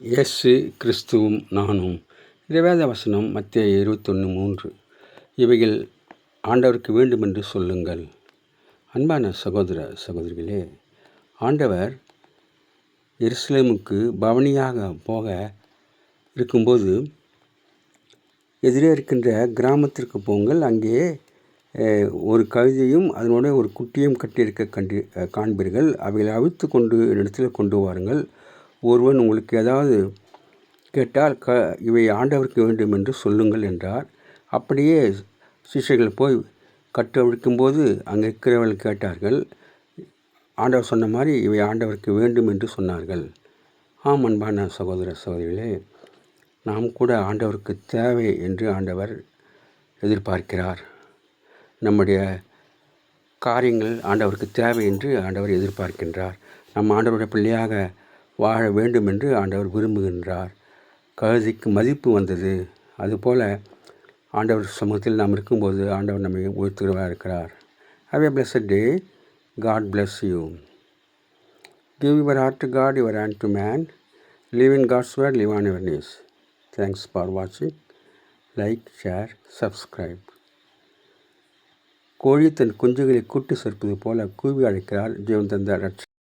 இயேசு கிறிஸ்துவும் நானும். இந்த வேத வசனம் மத்தேயு 21:3. இவைகள் ஆண்டவருக்கு வேண்டுமென்று சொல்லுங்கள். அன்பான சகோதர சகோதரிகளே, ஆண்டவர் எருசலேமுக்கு பவனியாக போக இருக்கும்போது எதிரே இருக்கின்ற கிராமத்திற்கு போங்கள், அங்கே ஒரு கழுதையும் அதனுடைய ஒரு குட்டியும் கட்டியிருக்க காண்பீர்கள். அவைகளை அவிழ்த்து கொண்டு என்னிடத்தில் கொண்டு வாருங்கள். ஒருவன் உங்களுக்கு ஏதாவது கேட்டால் இவை ஆண்டவருக்கு வேண்டும் என்று சொல்லுங்கள் என்றார். அப்படியே சிஷ்யர்கள் போய் கட்டவிழ்க்கும்போது அங்கே இருக்கிறவர்கள் கேட்டார்கள். ஆண்டவர் சொன்ன மாதிரி இவை ஆண்டவருக்கு வேண்டும் என்று சொன்னார்கள். ஆம், அன்பான சகோதர சகோதரிகளே, நாம் கூட ஆண்டவருக்கு தேவை என்று ஆண்டவர் எதிர்பார்க்கிறார். நம்முடைய காரியங்கள் ஆண்டவருக்கு தேவை என்று ஆண்டவர் எதிர்பார்க்கின்றார். நம் ஆண்டவருடைய பிள்ளையாக வாழ வேண்டும் என்று ஆண்டவர் விரும்புகின்றார். கழுதைக்கு மதிப்பு வந்தது, அதுபோல் ஆண்டவர் சமூகத்தில் நாம் இருக்கும்போது ஆண்டவர் நம்மை உயர்த்துகிறவராக இருக்கிறார். Have a blessed day. God bless you. Give your heart to God, your hand to man. Live in God's word, live on your knees. Thanks for வாட்சிங். Like, share, subscribe. கோழி தன் குஞ்சுகளை கூட்டு சேர்ப்பது போல கூவி அழைக்கிறார் ஜீவன் தந்த ரட்சகர்.